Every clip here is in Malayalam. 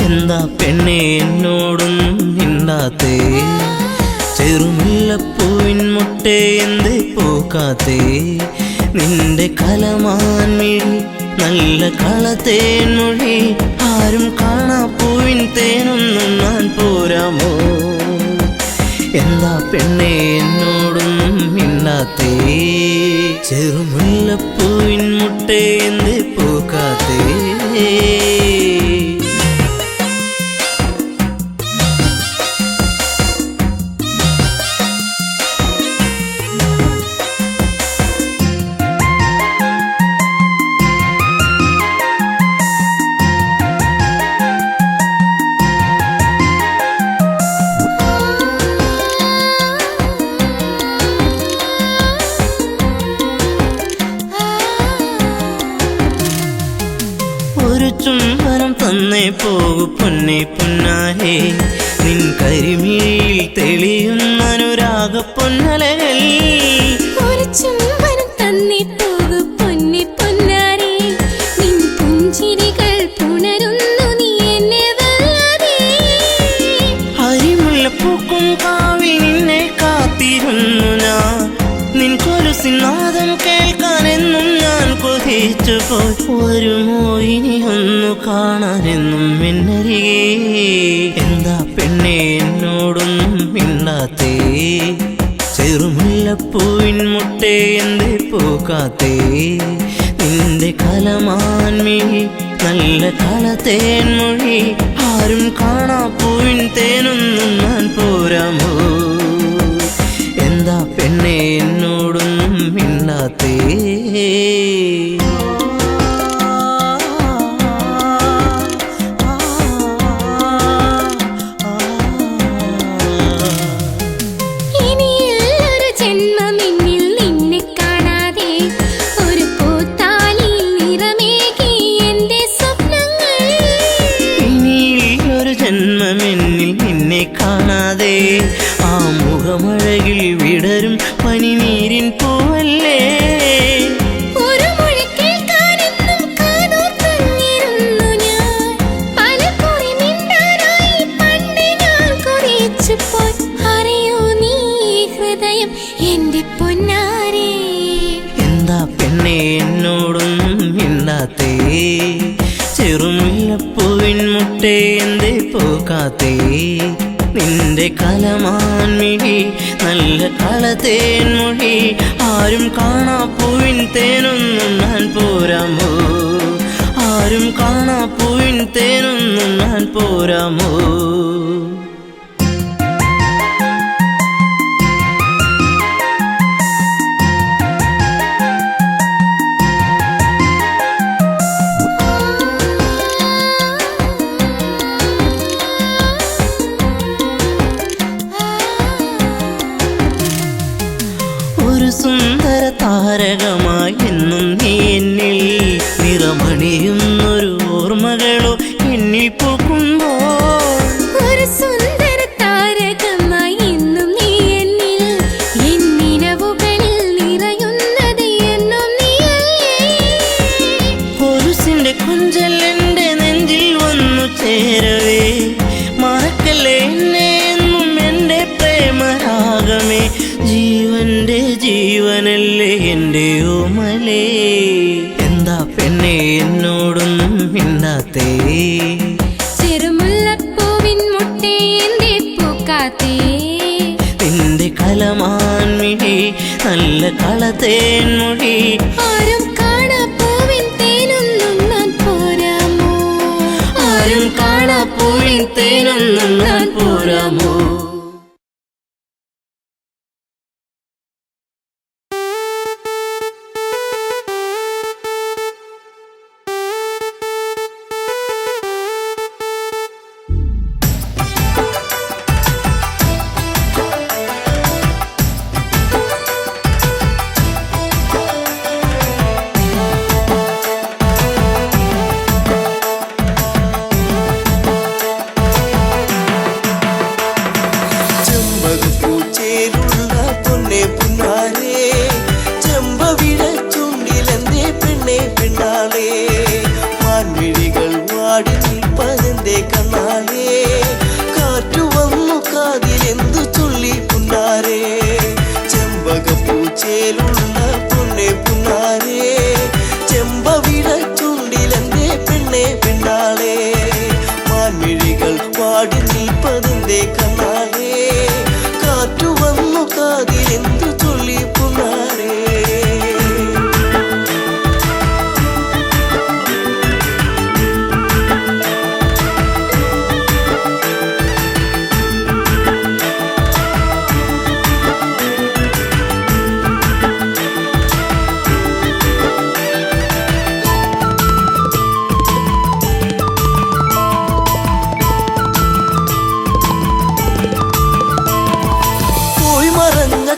എന്താ പെണ്ണെ എന്നോടൊന്നും മിണ്ടാത്തേ? ചെറുമുല്ലപ്പൂവിൻ മുട്ടേ എന്തേ പൂക്കാത്തേ? നിന്റെ കലമാൻമിഴി നല്ല കളത്തേൻ മൊഴി, ആരും കാണാ പൂവിൻ തേനൊന്നും ഞാൻ പോരാമോ? എന്താ പെണ്ണെ എന്നോടൊന്നും മിണ്ടാത്തേ? ചെറുമുല്ലപ്പൂവിൻ മുട്ടേ എന്തേ പൂക്കാത്തേ? ഒരു ചുംബനം തന്നേ പോകു പൊന്നെ പൊന്നാരേ, നിൻ കരിമിഴിയിൽ തെളിയുന്ന അനുരാഗ പൊന്നലകൾ. ഒരു ചുംബനം തന്നേ പോകു പൊന്നെ പൊന്നാരേ, നിൻ പുഞ്ചിരികൾ പുണരുന്നു നീ എന്നെ വല്ലാതെ. അരിമുല്ലപ്പൂക്കും കാവിൽ നിന്നെ കാത്തിരുന്നു ഞാൻ, നിൻ കൊലുസിൻ നാദം കേൾക്കാനെന്നും ഞാൻ കൊതിച്ചു പോയി. വരുമോ ഇനി ഒന്നു കാണാനെന്നും എന്നരികെ? എന്താ പെണ്ണെ എന്നോടൊന്നും മിണ്ടാത്തേ? ചെറുമുല്ലപ്പൂവിൻ മുട്ടേ എന്തേ പൂക്കാത്തേ? നിന്റെ കലമാൻമിഴി നല്ല കളത്തേൻ മൊഴി, ആരും കാണാ പൂവിൻ തേനൊന്നും ഞാൻ പോരാമോ? എന്താ പെണ്ണെ എന്നോടൊന്നും മിണ്ടാത്തേ? ജന്മമെന്നിൽ നിന്നെ കാണാതെ ആ മുഖമഴകിൽ വിടരും പനിനീരിൻ പൂവല്ലേ? ഒരു മൊഴി കേൾക്കാനെന്നും കാതോർത്തിരുന്നു ഞാൻ, പലകുറി മിണ്ടാനായി പണ്ട് ഞാൻ കൊതിച്ചു പോയി. അറിയോ നീ ഹൃദയം എന്റെ പൊന്നാരേ? എന്താ പെണ്ണെ എന്നോടൊന്നും മിണ്ടാത്തേ? ചെറുമുല്ലപ്പൂവിൻ മുട്ടേ എന്തേ പൂക്കാത്തേ? നിന്റെ കലമാൻമിഴി നല്ല കളത്തേൻ മൊഴി, ആരും കാണാ പൂവിൻ തേനൊന്നും ഞാൻ പോരാമോ? ആരും കാണാ പൂവിൻ തേനൊന്നും ഞാൻ പോരാമോ? ഒരു സുന്ദര താരകമായി എന്നും നീ എന്നിൽ നിറമണിയുന്നൊരു ഓർമ്മകളോ എന്നിൽ പൂക്കുമ്പോൾ. ഒരു സുന്ദര താരകമായി എന്നും നീ എന്നിൽ, എന്നിനവുകളിൽ നിറയുന്നത് എന്നും നീയല്ലേ? കൊലുസിന്റെ കൊഞ്ചൽ എന്റെ നെഞ്ചിൽ വന്നു ചേരവേ, മറക്കല്ലേ എന്നെ എന്നും എന്റെ പ്രേമരാഗമേ. ജീവന്റെ ജീവനല്ലേ എന്റെ ഓമലേ? എന്താ പെണ്ണെ എന്നോടൊന്നും മിണ്ടാത്തേ? ചെറുമുല്ലപ്പൂവിൻ മുട്ടേ എന്തേ പൂക്കാത്തേ? നിന്റെ കലമാൻമിഴി നല്ല കളത്തേൻ മൊഴി, ആരും കാണാ പൂവിൻ തേനൊന്നും ഞാൻ പോരാമോ? ആരും കാണാ പൂവിൻ തേനൊന്നും ഞാൻ പോരാമോ?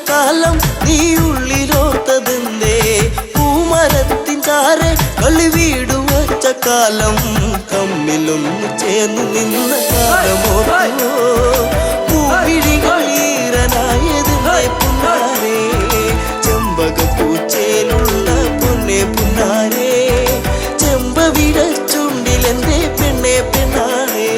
കാലം നീ ഉള്ളിലോത്തതെന്തേ പൂമരത്തിൻ ചാരെ കളി വീട് വച്ച കാലം തമ്മിലൊന്ന് ചേർന്ന് നിന്ന കാലമോ പൂവിഴികൾ ഈറനായതിനെ പുന്നാരേ ചെമ്പകപ്പൂച്ചേലുള്ള പൊന്നെ പുന്നാരേ ചെമ്പവിട ചുണ്ടിലെന്റെ പെണ്ണെ പെണ്ണാരേ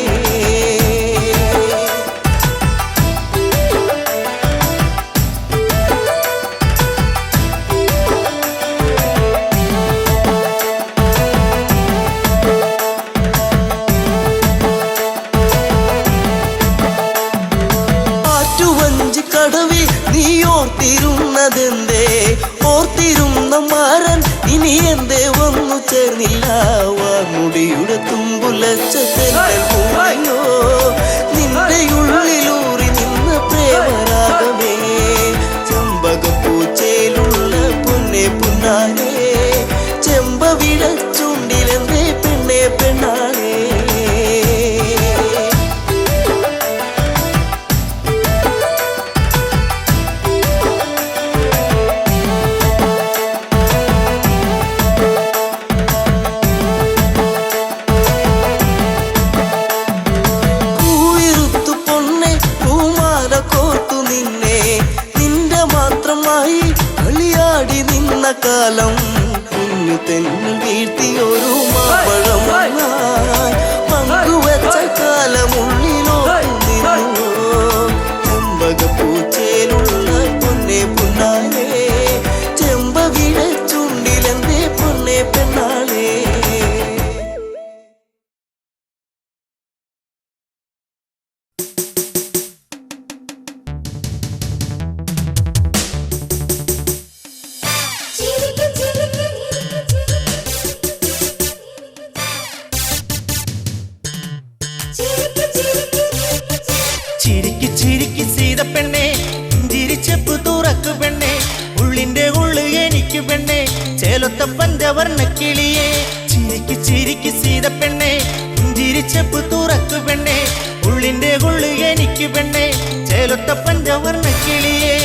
കടവിൽ നീ ഓർത്തിരുന്നതെന്തേ ഓർത്തിരുന്ന മാരൻ ഇനി എന്തേ വന്നു ചേർന്നില്ല വാർമുടിയുടെ തുമ്പുലച്ച തെന്നോ നിന്റെ ഉള്ളിലൂറി നിന്ന പ്രേമരാഗമേ ചെമ്പകപ്പൂച്ചയിലുള്ള പൊന്നെ പുന്നാരേ ചെമ്പവിട ചുണ്ടിലെന്തേ പെണ്ണെ പെണ്ണാളേ കാലം കുഞ്ഞു തെന്നു വീഴ്ത്തിയൊരു മാപ്പഴം പങ്കുവച്ച കാലമുള്ളിലോ നിന്നു ചെമ്പകപ്പൂച്ചയിലുള്ള പൊന്നെ പുന്നാരേ ചെമ്പവിട ചുണ്ടിലെന്തേ പൊന്നെ പെണ്ണാളേ ചിരിക്ക് ചിരിക്ക് സീത പെണ്ണെ ചിരിച്ചപ്പ് തുറക്കു പെണ്ണെ ഉള്ളിന്റെ ഉള്ളു എനിക്ക് പെണ്ണെ ചേലൊത്ത പഞ്ചവർണ്ണ കിളിയെ ചിരിക്ക് ചിരിക്ക് സീത പെണ്ണെ ചിരിച്ചപ്പ് തുറക്കു പെണ്ണെ ഉള്ളിന്റെ ഉള്ളു എനിക്ക് പെണ്ണെ ചേലൊത്ത പഞ്ചവർണ്ണ കിളിയെ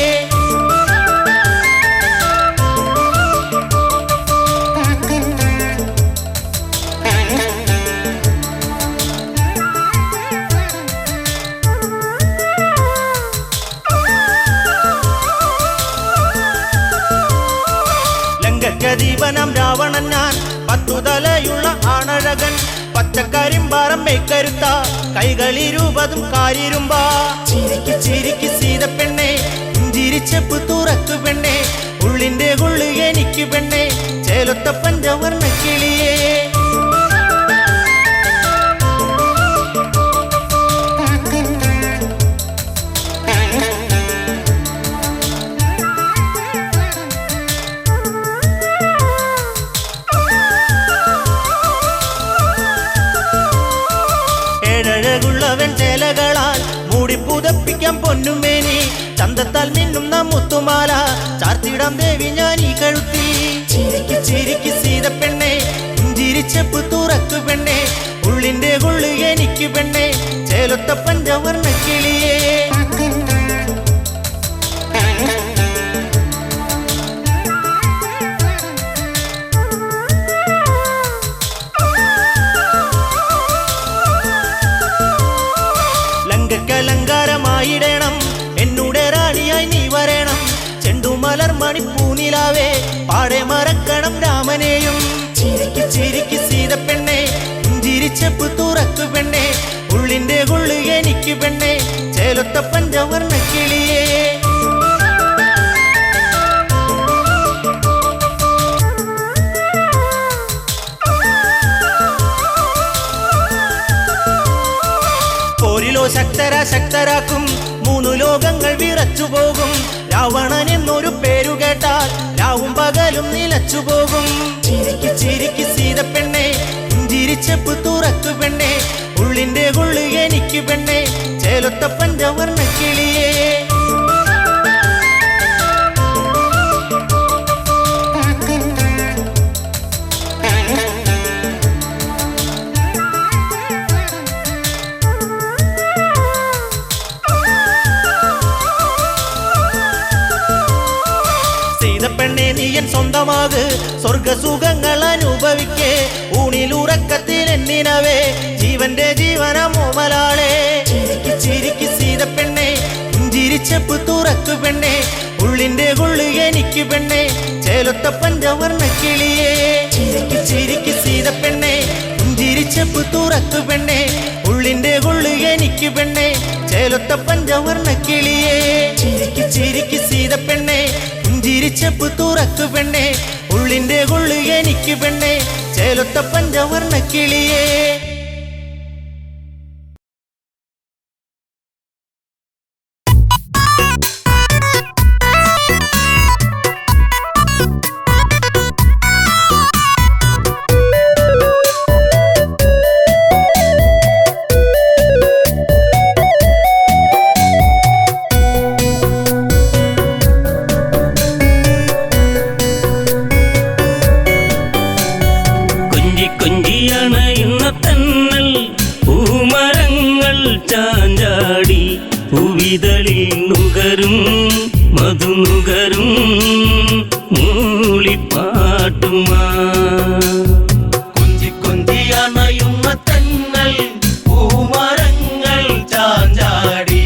ദീപനം രാവണൻ ഞാൻ പത്തുതലയുള്ള ആണഴകൻ പച്ചക്കരിമ്പാറം മേക്കരുത്ത കൈകളിരുപതും കാരിരുമ്പാ ചിരിക്ക് ചിരിക്ക് സീത പെണ്ണെ ചിരിച്ചപ്പ് തുറക്കു പെണ്ണെ ഉള്ളിന്റെ ഉള്ളു എനിക്ക് പെണ്ണെ ചേലൊത്ത പഞ്ചവർണ്ണ കിളിയെ ഴകുള്ളവൻ ചേലകളാൽ മൂടി പുതപ്പിക്കാൻ പൊന്നുമേനി ചന്തത്താൽ മിന്നുന്ന മുത്തുമാല ചാർത്തിടാം ദേവി ഞാൻ ഈ കഴുത്തി ചിരിക്ക് ചിരിക്ക് സീത പെണ്ണെ ചിരിച്ചപ്പ് തുറക്കു പെണ്ണെ ഉള്ളിന്റെ ഉള്ളു എനിക്ക് പെണ്ണെ ചേലൊത്ത പഞ്ചവർണ്ണ കിളിയെ ലങ്കാരമായിടണം എന്നൂടെ റാണിയായി നീ വരണം ചെണ്ടുമലർ മണിപ്പൂനിലാവേ പാടെ മറക്കണം രാമനെയും ചിരിക്ക് ചിരിക്ക് സീത പെണ്ണെ ചിരിച്ചപ്പ് തുറക്കു പെണ്ണെ ഉള്ളിന്റെ ഉള്ളു എനിക്ക് പെണ്ണെ ചേലൊത്ത പഞ്ചവർണ്ണ കിളിയെ ശക്തരാക്കും മൂന്നു ലോകങ്ങൾ വിറച്ചു പോകും രാവണൻ എന്നൊരു പേരു കേട്ടാൽ രാവും പകലും നിലച്ചു പോകും ചിരിക്ക് ചിരിക്ക് സീത പെണ്ണെ ചിരിച്ചപ്പ് തുറക്കു പെണ്ണെ ഉള്ളിന്റെ ഉള്ളു എനിക്ക് പെണ്ണെ ചേലൊത്ത പഞ്ചവർണ്ണ കിളിയെ സ്വന്തമാക് സ്വർഗസുഖങ്ങൾ അനുഭവിക്കേ ഊണിലുറക്കത്തിൽ എന്നിനവേ ജീവന്റെ ജീവനമോ മലാളെ ചിരിക്ക് ചിരിക്ക് സീതപ്പെണ്ണെ പുഞ്ചിരിച്ചപ്പ് തുറക്കു പെണ്ണെ ഉള്ളിന്റെ കൊള്ളു എനിക്ക് പെണ്ണെ ചേലൊത്ത പഞ്ചവർണ്ണ കിളിയേ ചിരിക്ക് ചിരിക്ക് സീതപ്പെണ്ണെ പുഞ്ചിരിച്ചപ്പ് തുറക്കു പെണ്ണെ ഉള്ളിന്റെ കൊള്ളു എനിക്ക് പെണ്ണെ ചേലൊത്ത പഞ്ചവർണ്ണ കിളിയേ ചിരിക്ക് ചിരിക്ക് സീതപ്പെണ്ണെ പുഞ്ചിരിച്ചപ്പ് തുറക്കു പെണ്ണെ ഉള്ളിന്റെ കൊള്ളു എനിക്ക് പെണ്ണെ ചേലൊത്ത പഞ്ചവർണ്ണ കിളിയേ. ചാഞ്ചാടി പൂവിതളിൽ നുകരും മധുനുകരും മൂളിപ്പാട്ടുമാ കൊഞ്ചി കൊഞ്ചി അണയുന്ന തെന്നൽ പൂമരങ്ങൾ ചാഞ്ചാടി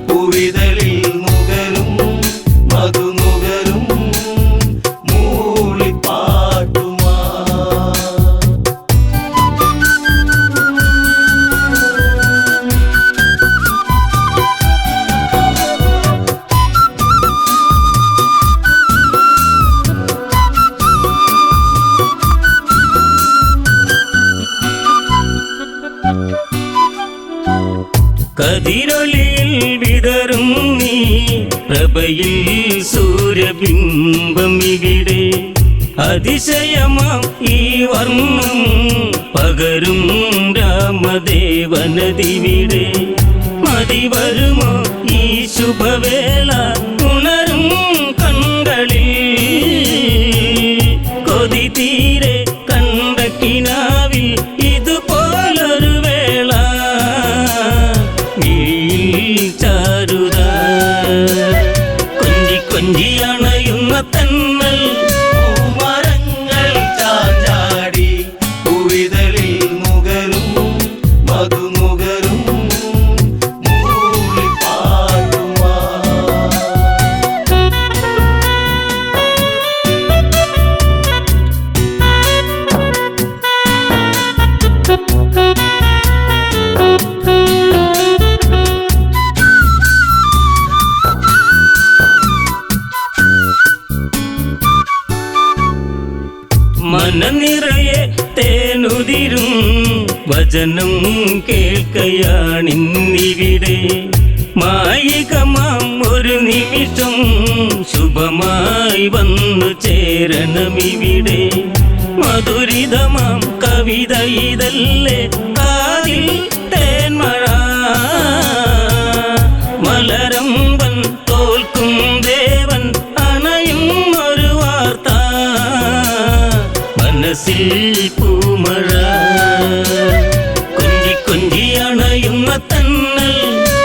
പൂവിതളിൽ നുകരും മധുനുകരും മൂളിപ്പാട്ടുമാ. കതിരൊളിയിൽ വിതറും നീ പ്രഭയിൽ സൂര്യബിംബം ഇവിടെ അതിശയമാം ഈ വർണ്ണം പകരും രാമദേവനദിവിടെ മതി വരുമോ ഈ ശുഭവേള ഉണരും കണ്ണുകളിൽ കൊതി തീരെ കണ്ട കിനാവിൽ ഇതുപോലൊരു വേള ചാരുത കൊഞ്ചി കൊഞ്ചി അണയുന്ന തന്നൽ പൂമരങ്ങൾ ചാഞ്ചാടി പൂവിതളിൽ നുകരും മധുനുകരും മൂളിപ്പാട്ടുമാ. മനനിറയെ തേനുതിരും വചനം കേൾക്കയാണിന്നിവിടെ മായികമാം ഒരു നിമിഷം ശുഭമായി വന്നു ചേരണമിവിടെ മധുരിതമാം കവിത ഇതല്ലേ കാതിൽ തേന്മഴ മലരമ്പൻ തോൽക്കും ദേവൻ അണയും ഒരു വാർത്ത മനസ്സിൽ പൂമഴ കൊഞ്ചി കൊഞ്ചി അണയുന്ന തന്നൽ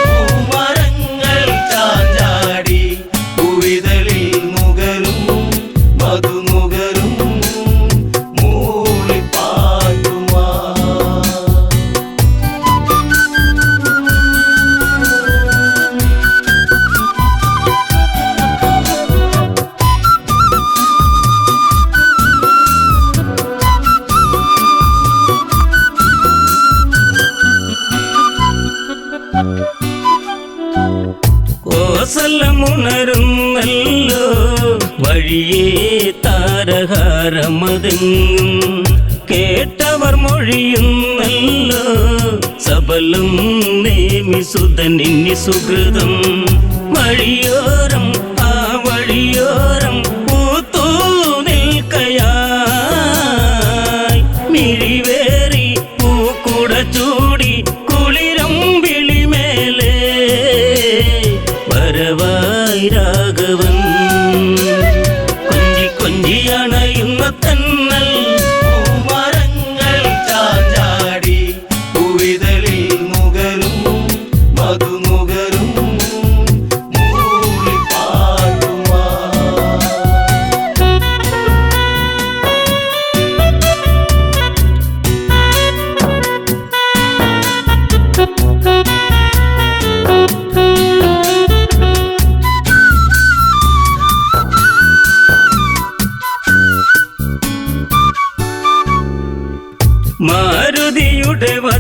പൂമരങ്ങൾ ചാഞ്ചാടി പൂവിതളിൽ നുകരും മധുനുകരും മൂളിപ്പാട്ടുമാ. കോസലമുണരുന്നല്ലോ വഴിയേ താരഹാരമതെങ്ങും കേട്ടവർ മൊഴിയുന്നല്ലോ സബലം നേമി സുതനിന്നി സുഹൃതം വഴിയോരം ആ വഴിയോരം പൂത്തൂ നിൽക്കയായി മിഴിവേറി പൂക്കുട ചൂടി കുളിരം വിളിമേലേ വരവായി രാഘവൻ കൊഞ്ചി കൊഞ്ചി അണയുന്ന തന്നൽ പൂമരങ്ങൾ ചാഞ്ചാടി പൂവിതളിൽ നുകരും മധുനുകരും മൂളിപ്പാട്ടുമാ.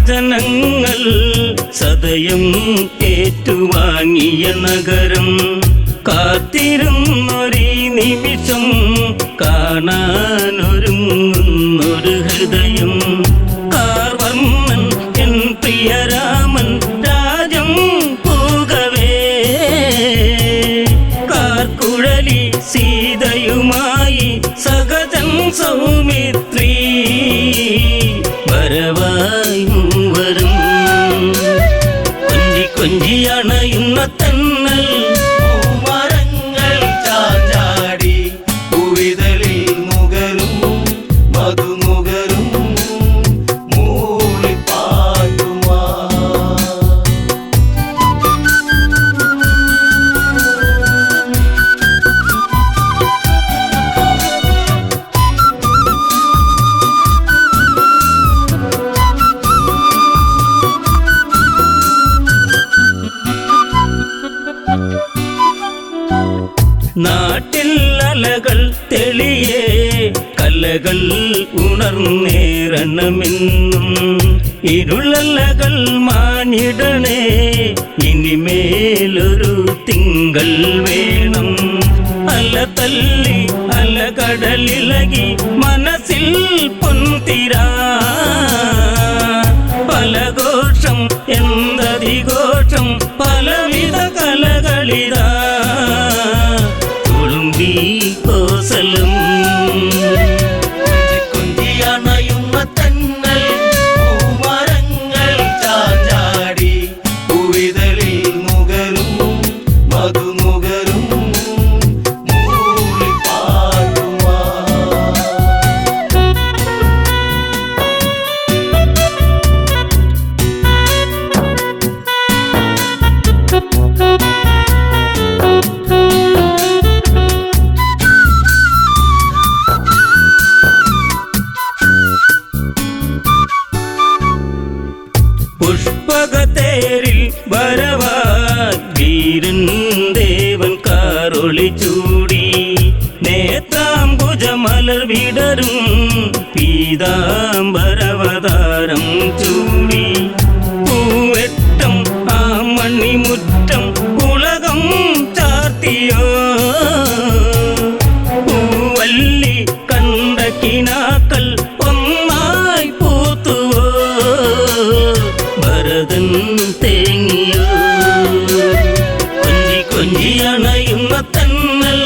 ജനങ്ങൾ സദയം ഏറ്റുവാങ്ങിയ നഗരം. കാത്തിരുന്നൊരീ നിമിഷം കാണാനൊരുങ്ങുന്നൊരു ഹൃദയം. കാർവർണ്ണൻ എൻ പ്രിയരാമൻ രാജം പൂകവേ, കാർക്കുഴലി സീതയുമായി സഹജൻ സൗമിത്രീ വരവായി മൂവരും. കൊഞ്ചി കൊഞ്ചി അണയുന്ന തെന്നൽ മരങ്ങൾ ചാഞ്ചാടി പൂവിതളിൽ നുകരും മധുനുകരും മൂളിപ്പാട്ടുമാ. നാട്ടിൽ അലകൾ തെളിയേ കലകൾ ഉണർന്നേറണമെന്നും ഇരുളലകൾ മാഞ്ഞിടണേ ഇനിമേലൊരു തിങ്കൾ വേണം. അല തല്ലി അലകടലിളകി മനസ്സിൽ പൊൻതിരാ പലഘോഷം എന്തതിഘോഷം പലവിധ കലകളിതാ തുളുമ്പി കോസലും. കൊഞ്ചിയണയുന്ന തെന്നൽ പൂമരങ്ങൾ ചാഞ്ചാടി പൂവിതളിൽ നുകരും മധുനുകരും മൂളിപ്പാട്ടുമാ. പുഷ്പകത്തേരിൽ വരവായി വീരൻ ദേവൻ കാറൊളി ചൂടി നേത്രാംബുജമലർ വിടരും പീതാംബരവതാരം ചൂടി പൂവെട്ടം ആ മണിമുറ്റം ഉലകം ചാർത്തിയോ പൂവല്ലി കണ്ട കിനാക്കൾ ഒന്നായി പൂത്തുവോ ഭരതൻ തേങ്ങിയോ. കൊഞ്ചി കൊഞ്ചി അണയുന്ന തെന്നൽ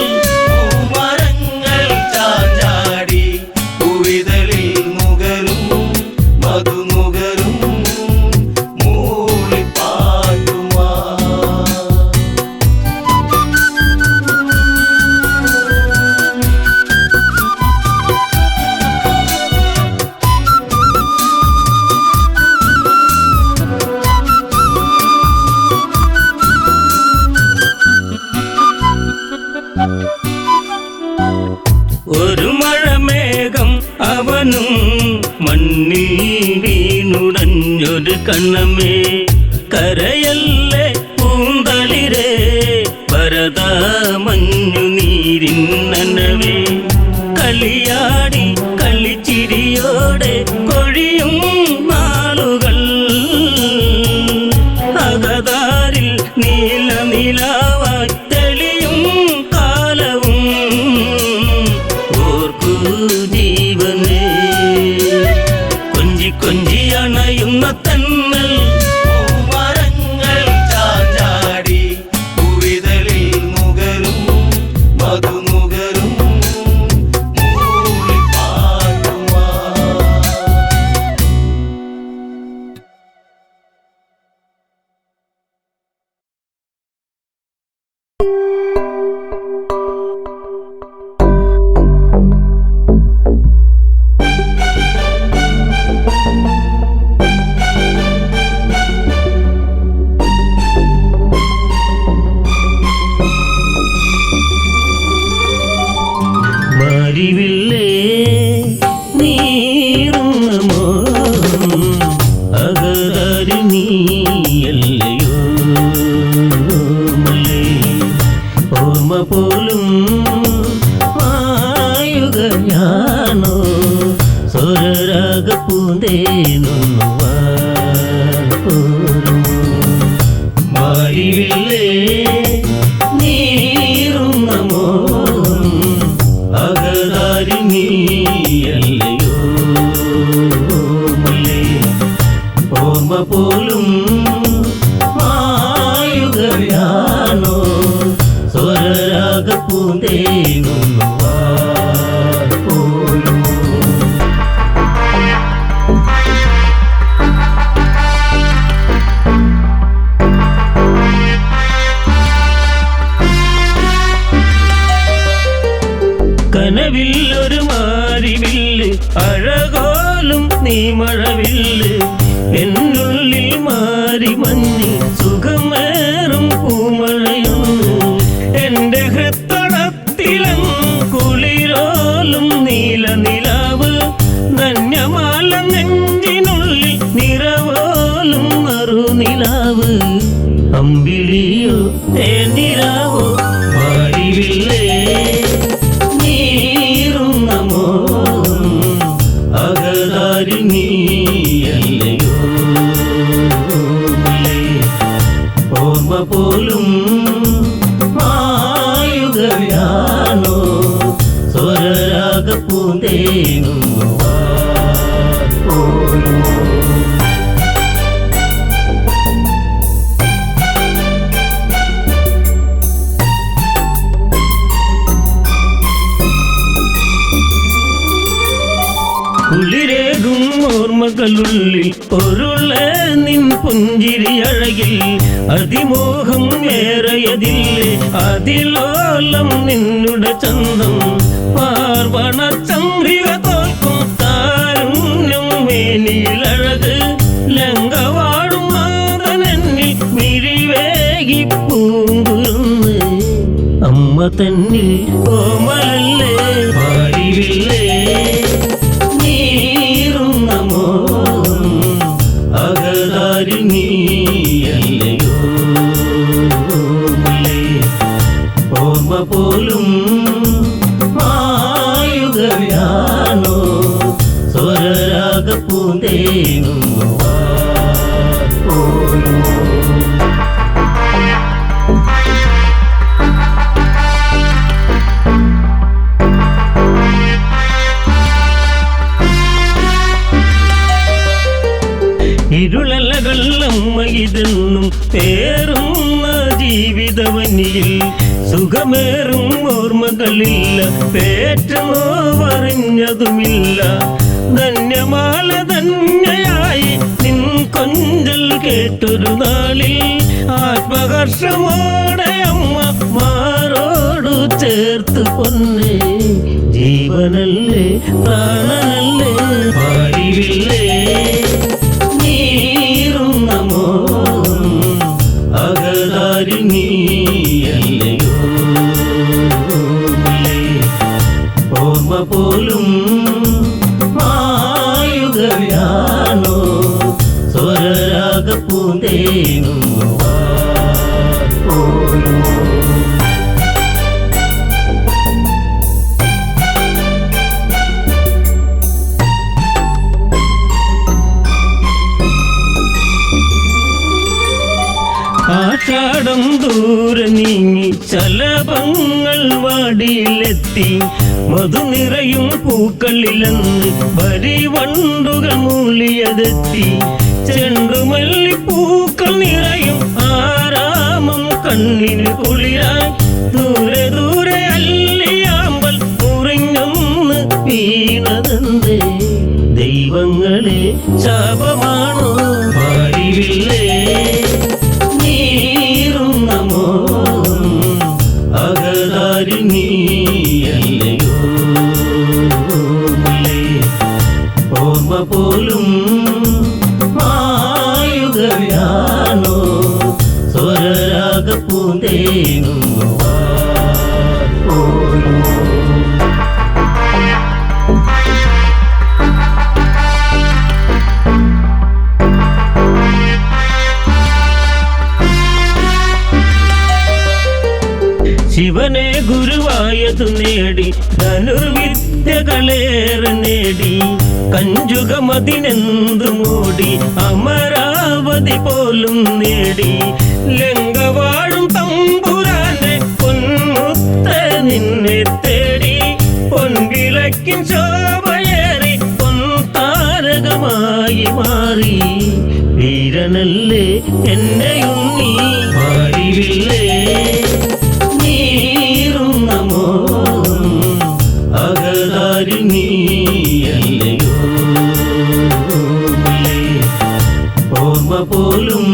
മരങ്ങൾ ചാഞ്ചാടി പൂവിതളിൽ നുകരും മധുനുകരും മൂളിപ്പാട്ടുമാ. ഒരു മഴമേഘം അവനും മണ്ണിൽ വീണുടഞ്ഞൊരു കണ്ണമേ കരയല്ലേ പൂന്തളിരേ ഭരത മഞ്ഞു നീരിൻ നനവേ. കളിയാടി കളിച്ചിരിയോടെ കൊഴിയും നാളുകൾ അകതാരിൽ നീല നിലാവായി തെളിയും കാലവും ഓർക്കൂ ജീവനേ. കൊഞ്ചി കൊഞ്ചി അണയുന്ന തെന്നൽ മരങ്ങൾ ചാഞ്ചാടി പൂവിതളിൽ നുകരും മധുനുകരും മൂളിപ്പാട്ടുമാ. മാരിവില്ലേ നീറുന്ന മോഹം അകതാരി നീയല്ലയോ മല്ലേ. ഓർമ്മ പോലും മായുകയാണോ സ്വരരാഗ പൂന്തേനൊന്നുവാ നീയല്ലയോ മല്ലേ ഓർമ്മ പോലും മായുകയാണോ സ്വരരാഗ പൂന്തേനൊന്നു പോലും കനവില്ലൊരു മാരിവില്ല് അഴകോലും നീ മഴവില്ല് എന്നുള്ളിൽ മാറി മഞ്ഞ് സുഖമേറും പൂമഴയൊന്ന് എന്റെ ഹൃത്തടത്തിലും കുളിരോലും നീല നിലാവ് ധന്യമാല നെഞ്ചിനുള്ളിൽ നിറവോലും മറുനിലാവ് അമ്പിളിയോ തേനിലാവോ മാരിവില്ലേ നീയല്ലയോ ഓർമ്മ പോലും മായുകയാണോ സ്വരരാഗ പൂന്തേനൊന്നു പോലും കുളിരേകും ഓർമ്മകളുള്ളിൽ പൊരുള നിൻ പുഞ്ചിരി അഴകിൽ അതിമോഹം ഏറയതില്ലേ അതിലോലം നിന്നുടെ ചന്തം പാർവണ ചന്ദ്രിക തോൽക്കും താരുണ്യം മേനിലഴക് ലങ്കവാടും മാതനെന്നിൽ മിഴിവേകി പൂങ്കുരുന്ന് അമ്മ തന്നിൽ കോമലല്ലേ പാടിവില്ലേ നീയല്ലയോ ഓർമ്മ പോലും മായുകയാണോ സ്വരരാഗ പൂന്തേനൊന്നു പോലും ഇരുളലകൾ അമ്മ ഇതെന്നും പേറുന്ന ജീവിതവനിയിൽ സുഖമേറും ഓർമ്മകളില്ല പേറ്റമോവറിഞ്ഞതുമില്ല ധന്യമാല ധന്യയായി നിൻ കൊഞ്ചൽ കേട്ടൊരു നാളിൽ ആത്മഹർഷമോടെ അമ്മ മാറോടു ചേർത്ത് പൊന്നേ ജീവനല്ലേ പ്രാണനല്ലേ പാടിവില്ലേ നീയല്ലയോ ഓർമ്മ പോലും മായുകയാണോ സ്വരരാഗ പൂന്തേനൊന്നു പോലും ആഷാഢം ദൂരെ നീങ്ങി ചലഭങ്ങൾ വാടിയിലെത്തി മധു നിറയും പൂക്കളിലെന്ന് വരിവണ്ടുകൾ മൂളിയതെത്തി ചെണ്ടുമല്ലിപ്പൂക്കൾ നിറയും ആരാമം കണ്ണിന് കുളിരായി ദൂരെ ദൂരെ അല്ലിയാമ്പൽ മുറിഞ്ഞൊന്ന് വീണതെന്തേ ദൈവങ്ങളെ ശാപമാണോ പാടിവില്ലേ നീയല്ലയോ ഓർമ്മ പോലും മായുകയാണോ സ്വരരാഗ പൂന്തേനൊന്നു പോലും ശിവനെ ഗുരുവായതു നേടി ധനുർവിദ്യകളേറെ നേടി കഞ്ചുകമതിനെന്തു മൂടി അമരാവതി പോലും നേടി ലങ്കവാഴും തമ്പുരാനെ പൊന്മുത്ത നിന്നെ തേടി പൊൻവിളക്കിൽ വിളക്കിൻ ശോഭയേറി പൊൻതാരകമായി മാറി വീരനല്ലേ എന്റെ ഉണ്ണി മാറിവില്ലേ നീറുന്ന മോഹം അകതാരിൽ നീയല്ലയോ ഓർമ്മ പോലും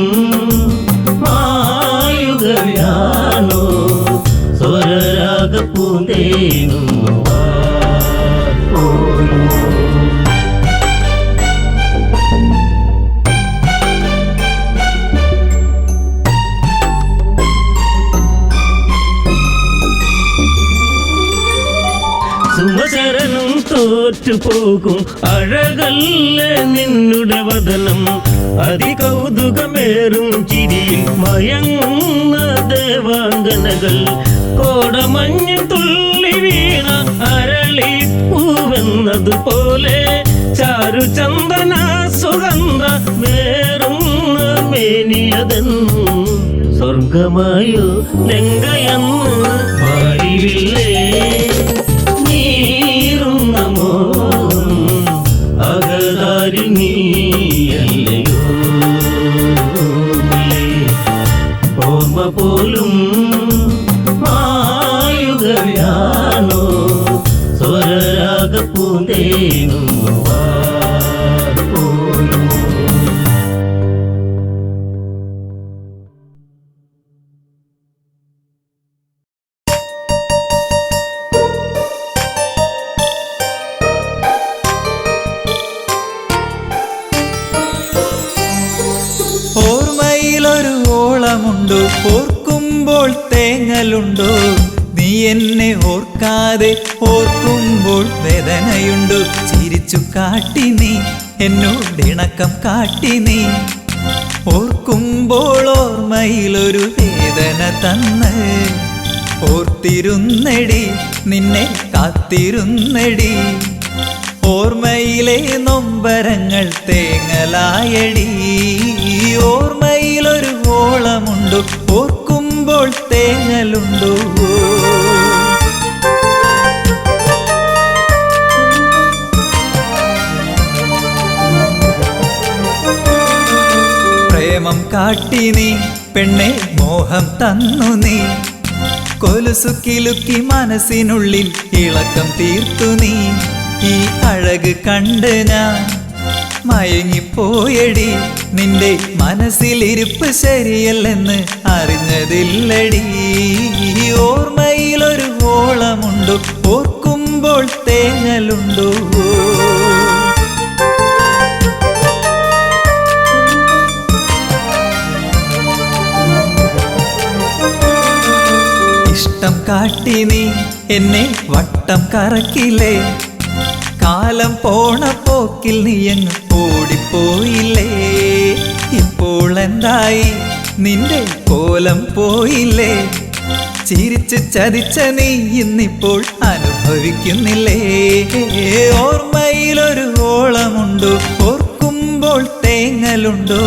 മായുകയാണോ സ്വരരാഗ പൂന്തേനുന്നു സുമശരനും തോറ്റുപോകും അഴകല്ല നിന്നുടെ വദനം അതികൗതുകമേറും ചിരിയിൽ മയങ്ങുന്ന ദേവാംഗനകൾ കോടമഞ്ഞു തുള്ളി വീണ അരളിപ്പൂവെന്നതുപോലെ ചാരുചന്ദന സുഗന്ധ വേറുന്ന മേനിയതെന്നു സ്വർഗമായോ ലങ്കയെന്ന് മാറിവില്ലേ നീറുന്ന മോഹം അകതാരിൽ നീയല്ലയോ ഓർമ്മ പോലും മായുകയാണോ സ്വരരാഗ പൂന്തേനുന്നു ഓർമ്മയിലൊരു ഓളമുണ്ടോ ഓർക്കുമ്പോൾ തേങ്ങലുണ്ടോ നീ എന്നെ ഓർക്കാതെ ഓർക്കുമ്പോൾ വേദനയുണ്ടോ ചിരിച്ചു കാട്ടി നീ എന്നോടിണക്കം കാട്ടി നീ ഓർക്കുമ്പോൾ ഓർമ്മയിലൊരു വേദന തന്ന് ഓർത്തിരുന്നടി നിന്നെ കാത്തിരുന്നടി ഓർമ്മയിലെ നൊമ്പരങ്ങൾ തേങ്ങലായടി ഓർമ്മയിലൊരു ഓളമുണ്ടോ ഓർക്കുമ്പോൾ തേങ്ങലുണ്ടോ പ്രേമം കാട്ടി നീ പെണ്ണെ മോഹം തന്നു നീ കൊലുസു കിലുക്കി മനസ്സിനുള്ളിൽ ഇളക്കം തീർത്തു നീ ഈ അഴക് കണ്ട് ഞാൻ മയങ്ങിപ്പോയടി നിന്റെ മനസ്സിലിരിപ്പ് ശരിയല്ലെന്ന് അറിഞ്ഞതില്ലടി ഓർമ്മയിലൊരു ഓളമുണ്ടോ ഓർക്കുമ്പോൾ തേങ്ങലുണ്ടോ ഇഷ്ടം കാട്ടി നീ എന്നെ വട്ടം കറക്കില്ലേ കാലം പോണ പോക്കിൽ നീ അങ്ങ് ഓടിപ്പോയില്ലേ ഇപ്പോൾ എന്തായി നിന്റെ കോലം പോയില്ലേ ചിരിച്ച് ചതിച്ച നീ ഇന്നിപ്പോൾ അനുഭവിക്കുന്നില്ലേ ഓർമ്മയിലൊരു ഓളമുണ്ടോ ഓർക്കുമ്പോൾ തേങ്ങലുണ്ടോ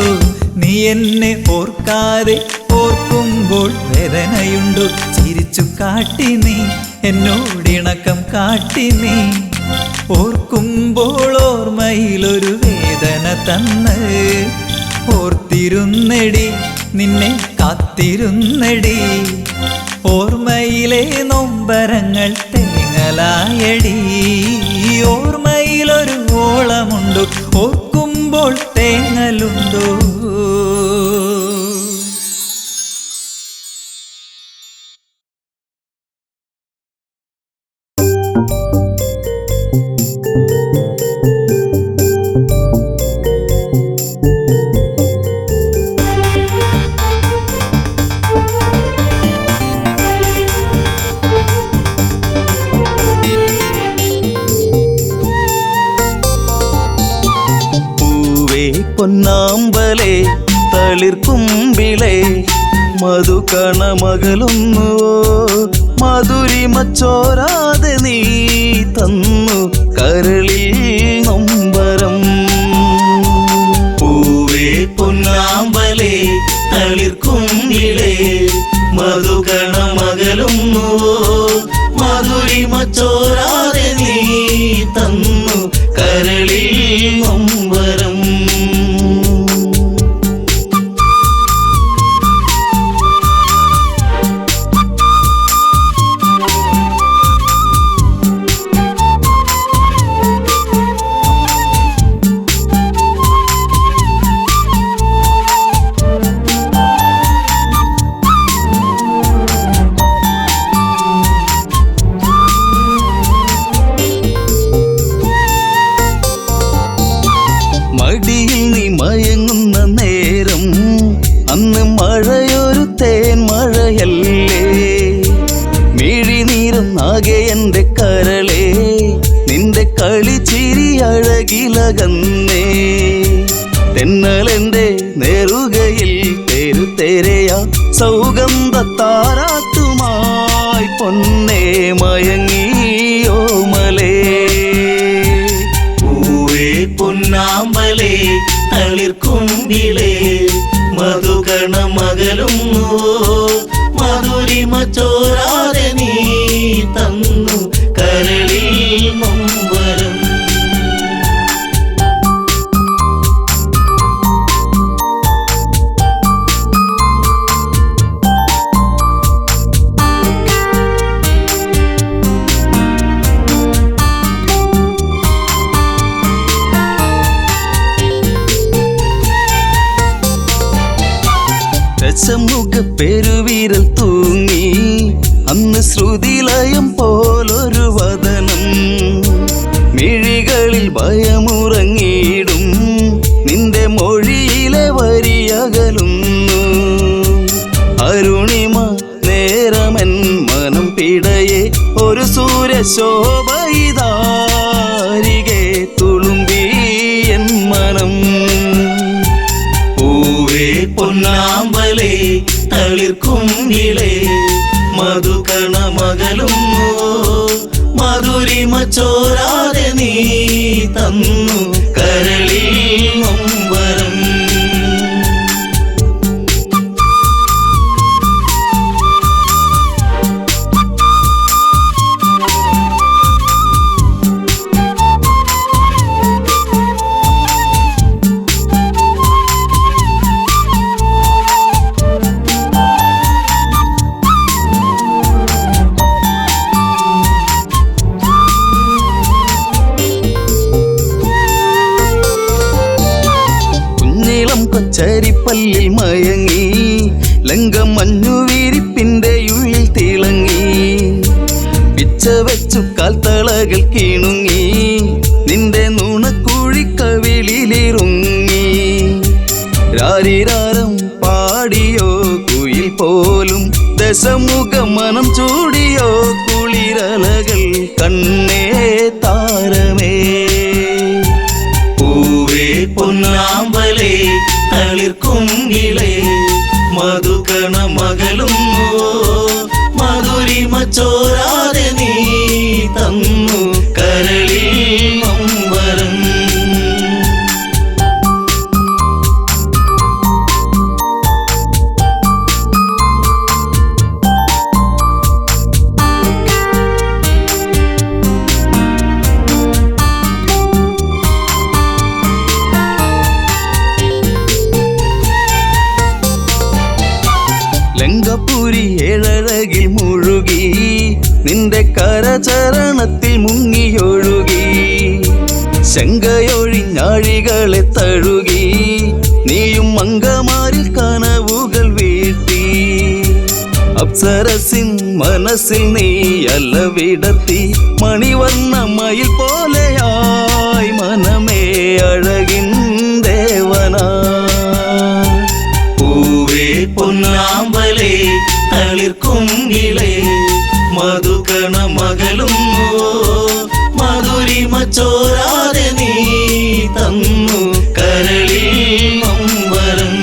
നീ എന്നെ ഓർക്കാതെ ഓർക്കുമ്പോൾ വേദനയുണ്ടോ ചിരിച്ചു കാട്ടി നീ എന്നോടിണക്കം കാട്ടി നീ ഓർക്കുമ്പോൾ ഓർമ്മയിലൊരു വേദന തന്ന് ഓർത്തിരുന്നടി നിന്നെ കാത്തിരുന്നടി ഓർമ്മയിലെ നൊമ്പരങ്ങൾ തേങ്ങലായടി ഓർമ്മയിലൊരു ഓളമുണ്ടോ ഓർക്കുമ്പോൾ തേങ്ങലുണ്ടോ പൊന്നാമ്പലേ തളിർക്കുമ്പിളേ മധുകണമകലൊന്നുവോ മധുരിമച്ചോരാതെ നീ തന്നു കരളിൽ നൊമ്പരം പൂവേ പൊന്നാമ്പലേ തളിർക്കുമ്പിളേ മധുകണമകലൊന്നുവോ മധുരിമച്ചോരാതെ നീ കരളേ നിന്റെ കളിച്ചിരി അഴകിലകന്നേ തെന്നലെന്റെ നേറുകയിൽ തെരുതെരയാ സൗഗന്ധ താരാട്ടുമായി പൊന്നേ മയങ്ങിയോമലേ പൂവേ പൊന്നാമ്പലേ തളിർക്കുമ്പിളേ മധുകണ മകലും മധുരിമ ചോരാതെ നീ തന്നു കരളിൽ നൊമ്പരം. രസമുഖ പെരുവിരൽ തൂങ്ങി അന്ന് ശ്രുതിലയം പോലൊരു വദനം മിഴികളിൽ ഭയമുറങ്ങിയിടും നിന്റെ മൊഴിയിലെ വരിയകലുന്നു അരുണിമ നേരമൻ മനം പിടയെ ഒരു സൂര്യശോഭയിതാരികെ തുളുമ്പി എൻ മനം. പൂവേ പൊന്നാമ്പലേ തളിർക്കുമ്പിളേ മധുകണ മകലും മധുരിമ ചോരാതെ നീ തന്നു കരളിൽ നൊമ്പരം. കൊച്ചരിപ്പല്ലിൽ മയങ്ങി ലങ്കമഞ്ഞു വിരിപ്പിന്റെ ഉള്ളിൽ തിളങ്ങി പിച്ച വെച്ചു കാൽത്തളകൾ കീണുങ്ങി നിന്റെ നുണക്കുഴിക്കവിളിലിറുങ്ങി രാരിരാരം പാടിയോ കുയിൽ പോലും ദശമുഖ മനം ചൂടിയോ കുളിരലകൾ കണ്ണേ താരമേ. പൂവേ പൊന്നാമ്പലേ തളിർക്കുമ്പിളേ മധുകണ മകലും മധുരിമ ചോരാതെ നീ തന്നു കരളിൽ നൊമ്പരം. ലങ്കപുരി ഏഴഴകിൽ മുഴുകി നിന്റെ കരചരണത്തിൽ മുങ്ങിയൊഴുകി ശങ്കയൊഴിഞ്ഞാഴികളെ തഴുകി നീയും മങ്കമാരിൽ കനവുകൾ വീഴ്ത്തി അപ്സരസിൻ മനസ്സിൽ നീ അലവിടത്തി മണിവർണ്ണ മയിൽ പോലെയായി മനമേ അഴകിൻ ദേവനാ. പൂവേ പൊന്നാമ്പലേ തളിർക്കുമ്പിളേ മധുകണ മകലും മധുരിമ ചോരാതെ നീ തന്നു കരളിൽ നൊമ്പരം.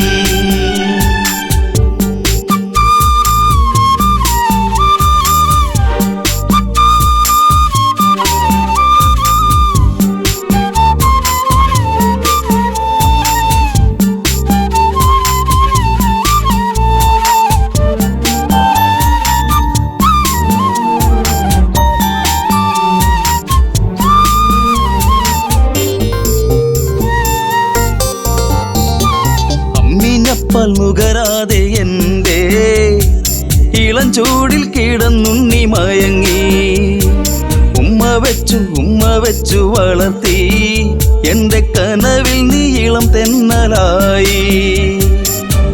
അമ്മിഞ്ഞപ്പാൽ നുകരാതെ എൻ്റെ ഇളം ചൂടിൽ കിടന്നുണ്ണി മയങ്ങി ഉമ്മ വെച്ചു വളർത്തി എൻ്റെ കനവിൽ നീ ഇളം തെന്നലായി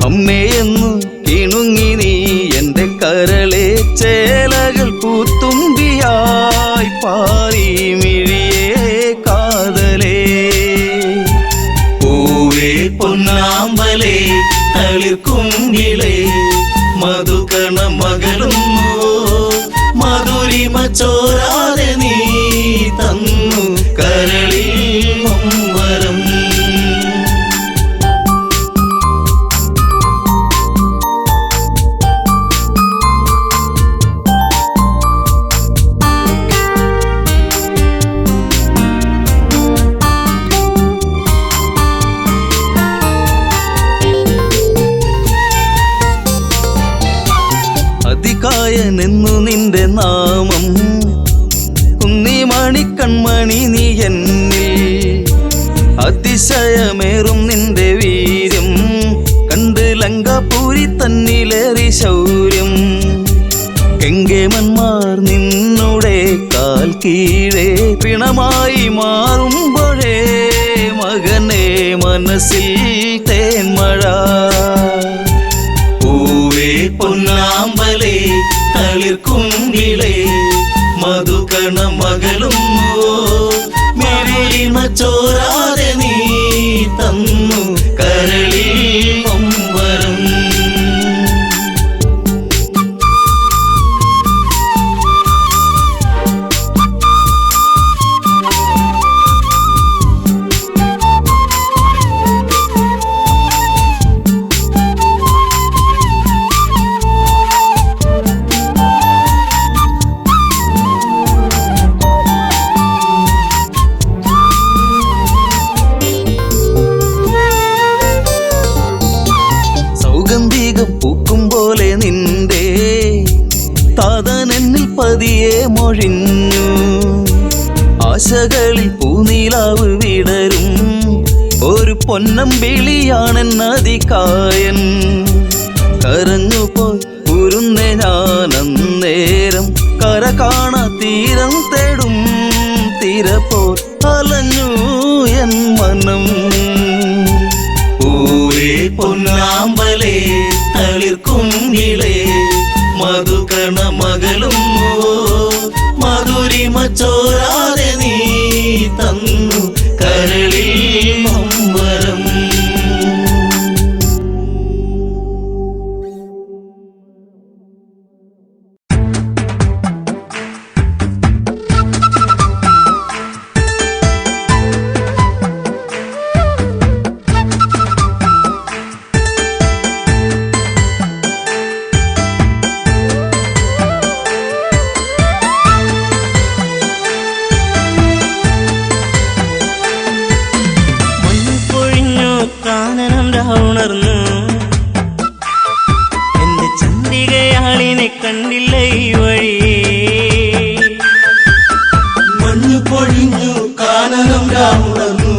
അമ്മയെന്നു കിണുങ്ങി നീ എൻ്റെ കരളെ ചേലകൾ പൂത്തുമ്പിയായി പാറി മിഴിയേ കാതലേ. പൂവേ പൊന്നാമ്പലേ തളിർക്കുമ്പിളേ മധുകണ മകലും മധുരിമ ചോരാതെ കൺമണി നീ എന്നിൽ അതിശയമേറും നിന്റെ വീര്യം കണ്ട് ലങ്കാപൂരി തന്നിലേറി ശൗര്യം കെങ്കേമന്മാർ നിന്നുടെ കാൽ കീഴേ പിണമായി മാറുമ്പോഴേ മകനെ മനസ്സിൽ തേന്മഴ പൂവേ പൊന്നാമ്പലേ തളിർക്കുങ്കിളേ മധുകണ മകളും മെഴിമ ചോരാതെ നീ തന്നു കരളിൽ നൊമ്പരം പൂക്കും പോലെ നിന്റെ താതനെന്നിൽ പതിയെ മൊഴിഞ്ഞു ആശകളിൽ പൂനീലാവ് വിടരും ഒരു പൊന്നമ്പിളിയാണെന്നതികായൻ കരഞ്ഞുപോയി ഉരുന്നേ ഞാനന്നേരം കര കാണാ തീരം തേടും തിരപ്പോ അലഞ്ഞു എൻ മനം പൂവേ പൊന്നാമ്പലേ തളിർക്കുങ്കിളേ മധുകണ മകളും മധുരിമ ചോരാതെ നീ തന്നു കരളിൽ നൊമ്പരം ഉണർന്നു എന്റെ ചന്ദ്രികയാളിനെ കണ്ടില്ല ഈ വഴി മഞ്ഞു പൊഴിഞ്ഞു കാനനം രാവുണർന്നു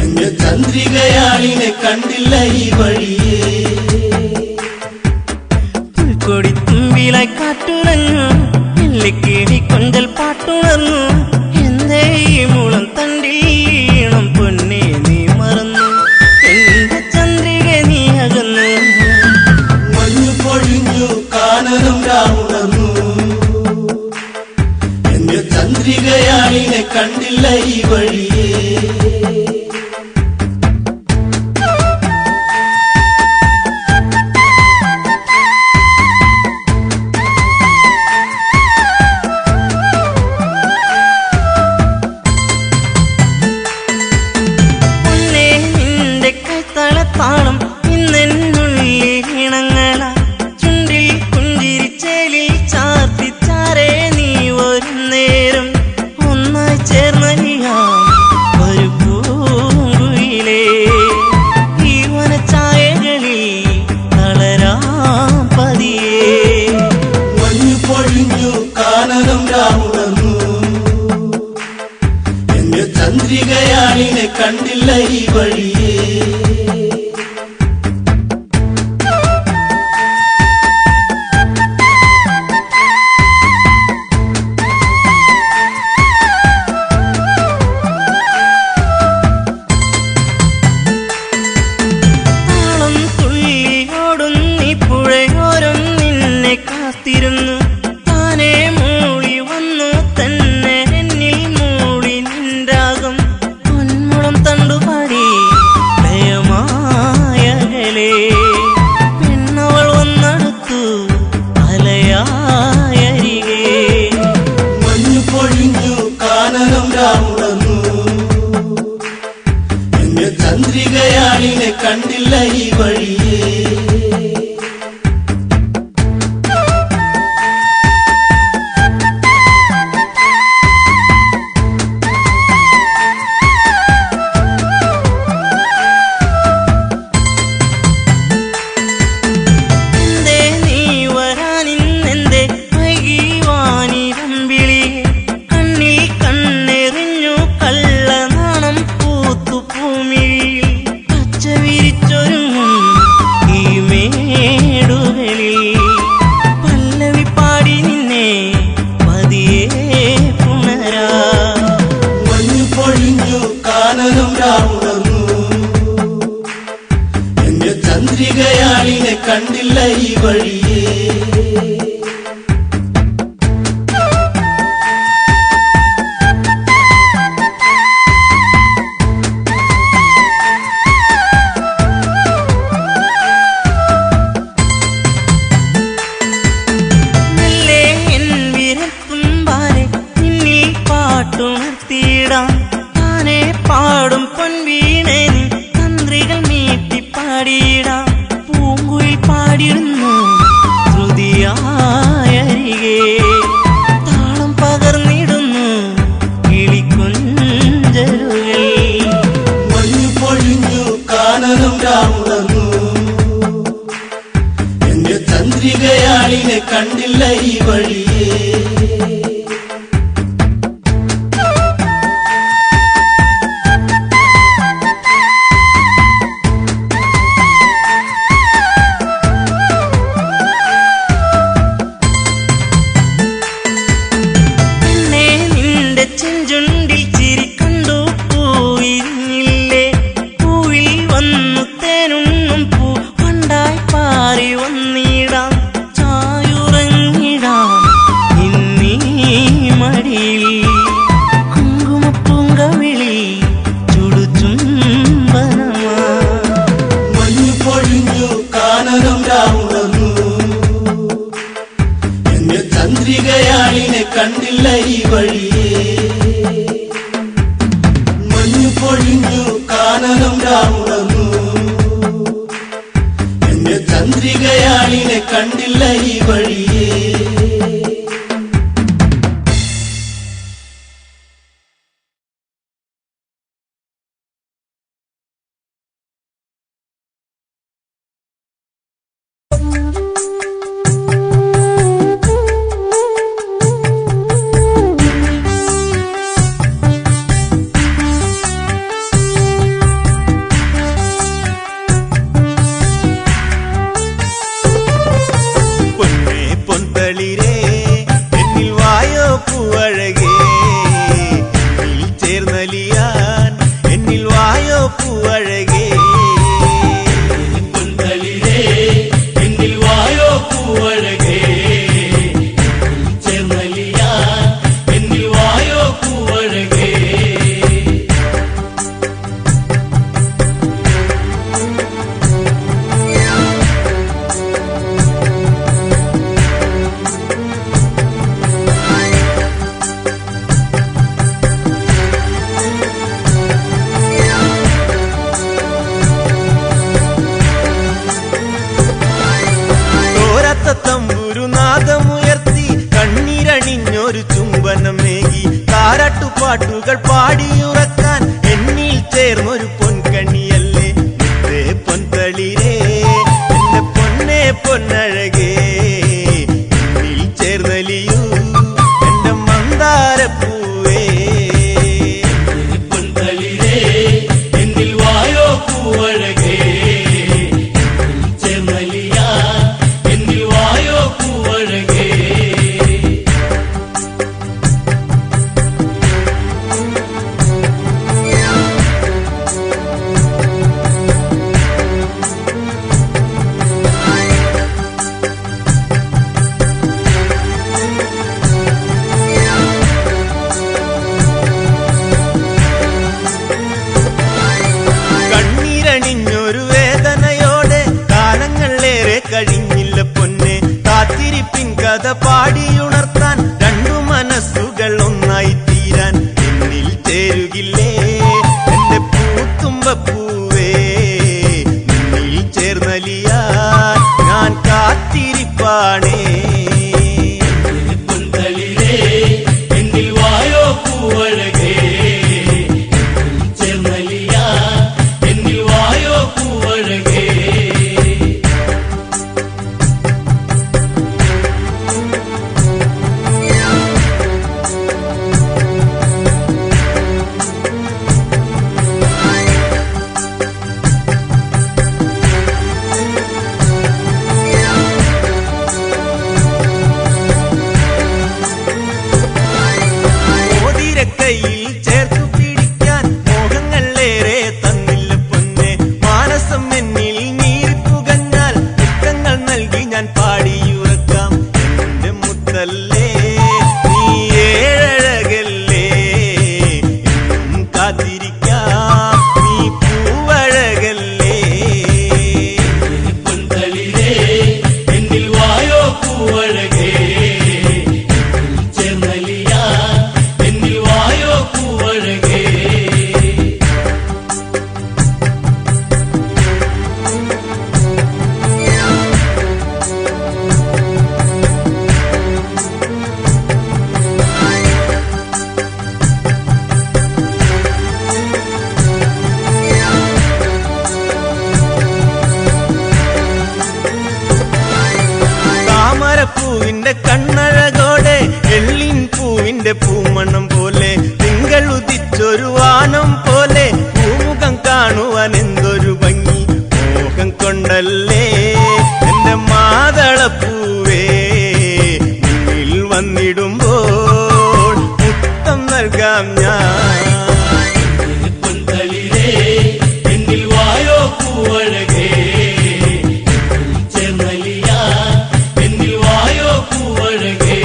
എന്റെ ചന്ദ്രികയാളിനെ കണ്ടില്ല ഈ വഴിയേ പുൽക്കൊടി തുമ്പിലായി കാറ്റുണഞ്ഞു എല്ലിക്കിടി കൊഞ്ചൽ പാട്ടുണർന്നു എന്തേ ഈ മുളം തണ്ടീണം പൊന്നെ നീ മറന്നു എന്റെ ചന്ദ്രിക നീ അകന്നു മഞ്ഞു പൊഴിഞ്ഞു കാനനം രാവുണർന്നു എന്റെ ചന്ദ്രികയാളിനെ കണ്ടില്ല ഈ വഴിയേ താളം ഇന്നെന്നുള്ളിൽ ഇണങ്ങള ചുണ്ടിൽ പുഞ്ചിരിച്ചേലിൽ ചാർത്തിച്ചാരേ നീ ഒരു നേരം ഒന്നായി ചേർന്നലിയാം ഒരു പൂങ്കുയിലേ ഈ വനച്ചായകളിൽ തളരാം പതിയേ മഞ്ഞു പൊഴിഞ്ഞു കാനനം രാവുണർന്നു എന്റെ ചന്ദ്രികയാളിനെ കണ്ടില്ല ഈ വഴിയേ കാത്തിരുന്നു താനേ മൂളി വന്നു തന്നെ എന്നിൽ മൂളി നിൻരാഗം പൊന്മുളം തണ്ടുപാടി കണ്ടില്ല ഈ വഴിയേ. പാടും പൊൻവീണേ നീ തന്ത്രികൾ മീട്ടി പാടിയിടാം. പൂങ്കുയിൽ പാടിടുന്നു ശ്രുതിയായരികെ താളം പകർന്നിടുന്നു കിളിക്കൊഞ്ചലുകൾ. മഞ്ഞു പൊഴിഞ്ഞു കാനനം രാമുണർന്നു, എന്റെ ചന്ദ്രികയാളിനെ കണ്ടില്ല ഈ വഴിയേ. ചന്ദ്രികയാളിനെ കണ്ടില്ല ഈ വഴിയേ. മഞ്ഞു പൊഴിഞ്ഞു കാനനം രാമുണർന്നു, എന്റെ ചന്ദ്രികയാളിനെ കണ്ടില്ല ഈ വഴിയേ. തമ്പുരുനാദമുയർത്തി കണ്ണീരണിഞ്ഞൊരു ചുംബനമേകി താരാട്ടുപാട്ടുകൾ പാടിയുറക്കാൻ എന്നിൽ ചേർന്നൊരു പൊൻകണിയല്ലേ മുത്തേ പൊൻതളിരേ എന്റെ പൊന്നേ പൊന്നഴകേ എന്നിൽ ചേർന്നലിയൂ എന്റെ മന്ദാരപ്പൂവേ. പൊൻതളിരേ എന്നിൽ വായോ പൂവഴകേ, കഴിഞ്ഞില്ല പൊന്നെ കാത്തിരിപ്പിൻ കഥ പാടിയുണർത്താൻ രണ്ടു മനസ്സുകൾ ഒന്നായി തീരാൻ എന്നിൽ ചേരുകില്ലേ എന്റെ പൂത്തുമ്പപ്പൂവേ. നിന്നിൽ ചേർന്നലിയാൻ ഞാൻ കാത്തിരിപ്പാണേ. പൊൻതളിരേ എന്നിൽ വായോ പൂവഴകേ, ചേർന്നലിയാൻ എന്നിൽ വായോ പൂവഴകേ. കണ്ണഴകോടെ എള്ളിൻ പൂവിന്റെ പൂമണം പോലെ തിങ്കൾ ഉദിച്ചൊരു വാനം പോലെ പൂമുഖം കാണുവാൻ എന്തൊരു ഭംഗി മോഹം കൊണ്ടല്ലേ എന്റെ മാതളപ്പൂവേ മുന്നിൽ വന്നിടുമ്പോൾ മുത്തം നൽകാം ഞാൻ പൊന്തലിലേ എന്നിൽ വായോ പൂവഴകേ ചെന്നലിയ എന്നിൽ വായോ പൂവഴകേ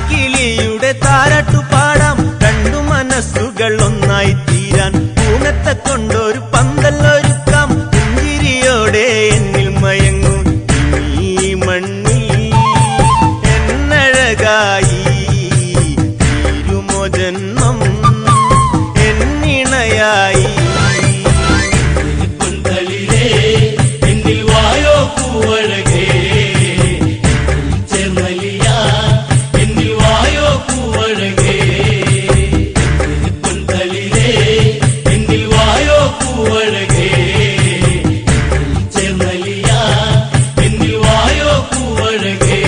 കിളിയുടെ താരാട്ടു പാടാം രണ്ടു മനസ്സുകൾ ഒന്നായി തീരാൻ പൂമത്തെ കൊണ്ടൊരു പന്തല്ലൊരുക്കാം പുഞ്ചിരിയോടെ എന്നിൽ മയങ്ങും ഈ മണ്ണിൽ എന്നഴകായി തീരുമോ ജന്മം എന്നിണയായി പൊന്തലിലേ എന്നിൽ വായോ പൂവഴകേ ചെന്നലിയ എന്നിൽ വായോ പൂവഴകേ പൊന്തലിലേ എന്നിൽ വായോ പൂവഴകേ ചെന്നലിയ എന്നിൽ വായോ പൂവഴകേ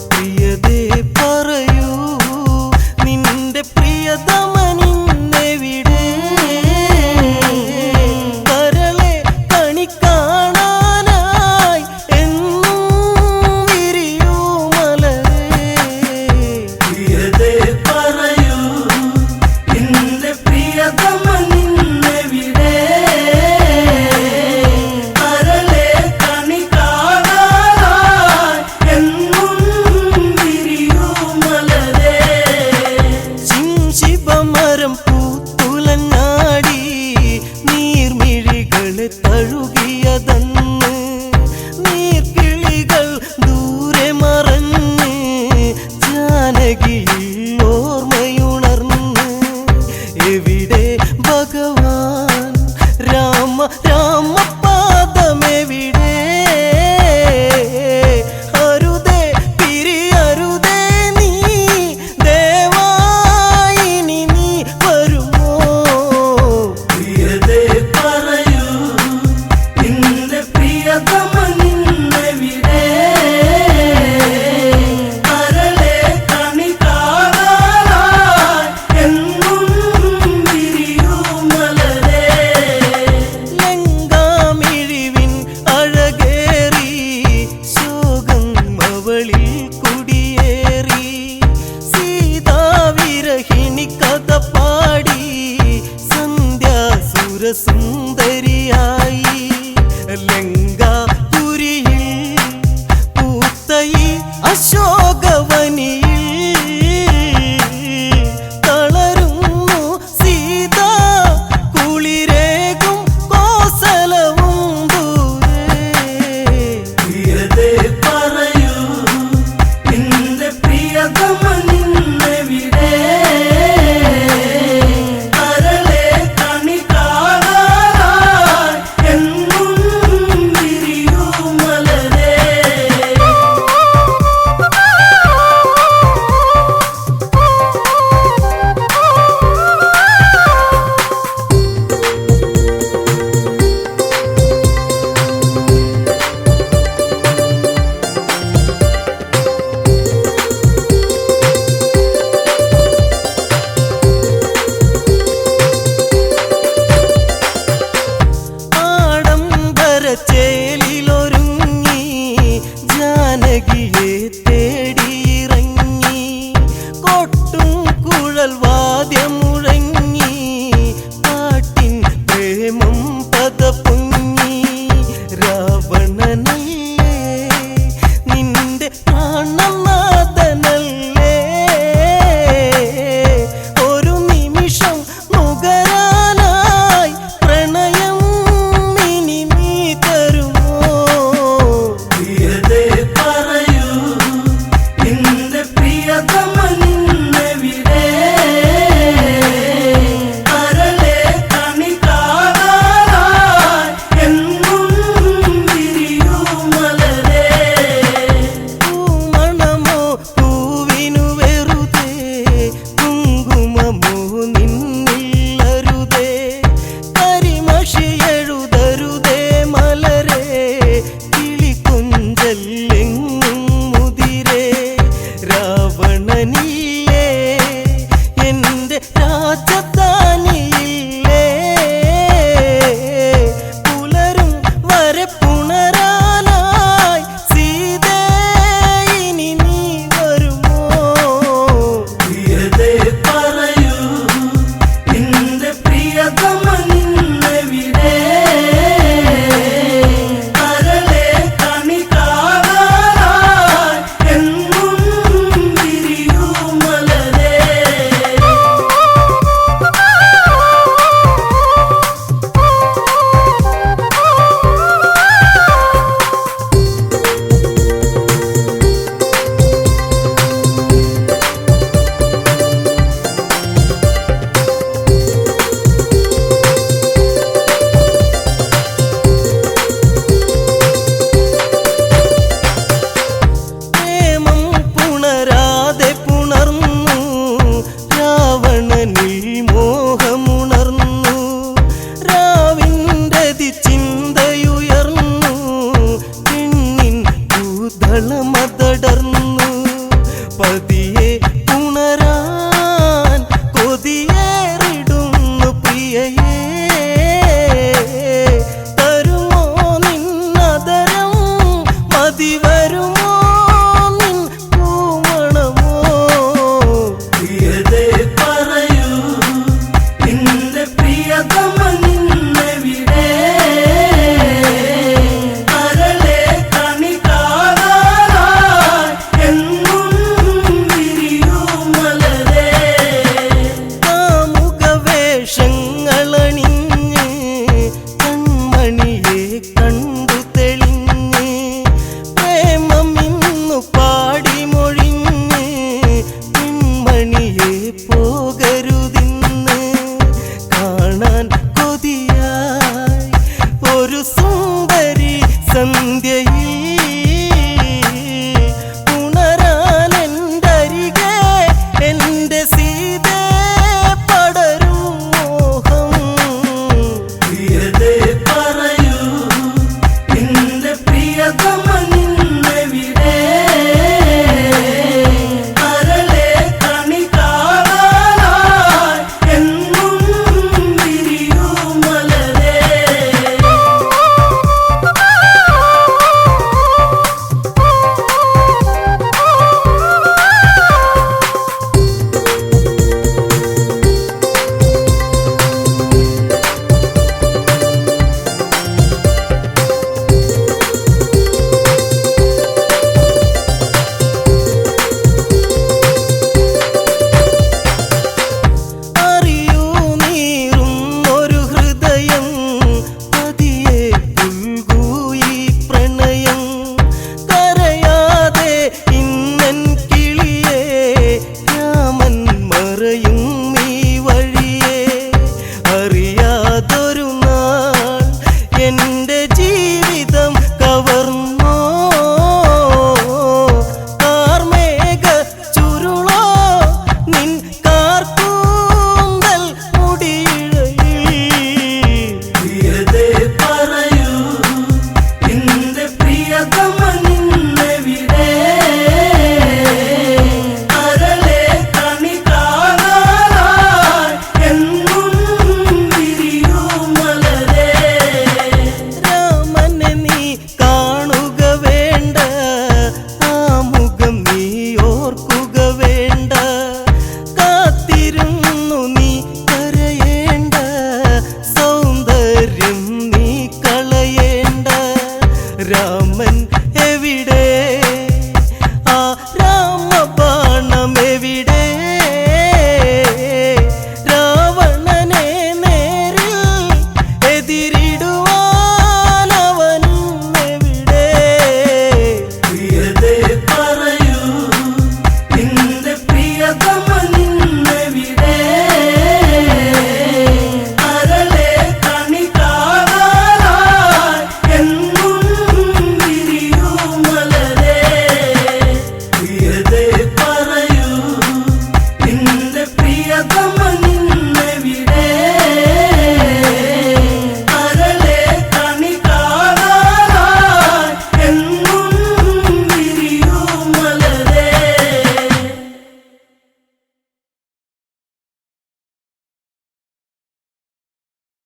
പ്രിയതേ പറയൂ നിന്റെ പ്രിയതമനിന്നെവിടെ കരളെ കണി കാണാനായി എന്നും വിരിയൂ മലരേ പ്രിയതേ പറയൂ നിന്റെ പ്രിയതമനിന്നെവിടെ കരളെ കണി കാണാനായി എന്നും വിരിയൂ മലരേ ശിവമരം പൂത്തുലഞ്ഞാടി നീർമിഴികളെ തഴുകിയതന്ന് നീർക്കിളികൾ ദൂരെ മറഞ്ഞ് ജാനകിയിൽ ഓർമ്മയുണർന്ന് എവിടെ ഭഗവാൻ രാമ രാമപാദമെവിടെ അരുതേ പിരിയരുതേ നീ ദേവായിനി നീ വരുമോ പ്രിയതേ പറയൂ നിന്റെ പ്രിയതമനിന്നെവിടെ കരളെ കണി കാണാനായി എന്നും വിരിയൂ മലരേ ലങ്കാമിഴിവിൻ അഴകേറി ശോകം അവളിൽ കുടിയേറി സീതാവിരഹിണി കഥ പാടി സന്ധ്യാസുരസുന്ദരിയായി ലങ്കാപുരിയിൽ പൂത്തയി അശോകവനിയിൽ തളരുന്നു സീത കുളിരേകും കോസലവും ദൂരെ പ്രിയതേ പറയൂ നിന്റെ പ്രിയതമനിന്നെവിടെ കരളെ കണി കാണാനായി എന്നും വിരിയൂ മലരേ ചേലിലൊരുങ്ങി ജാനകിയെ തേടിയിറങ്ങി കൊട്ടും കുഴൽ വാദ്യം മുഴങ്ങി പാട്ടിൻ പ്രേമം പദ പൊങ്ങി രാവണൻ രാവണനില്ലേ എന്റെ രാജധാനിയില്ലേ പുലരും വരെ പുണരാനായി സീതേ ഇനി നീ വരുമോ പ്രിയതേ പറയൂ നിന്റെ പ്രിയതമനിന്നെവിടെ കരളെ കണി കാണാനായി എന്നും വിരിയൂ മലരേ പ്രേമം പുണരാതെ പുണർന്നു രാവണനിൽ മോഹമുണർന്നു രാവിൻ്റെ ചിന്തയുയർന്നു പെണ്ണിൻ ഭൂതളമതടർന്നു പതിയെ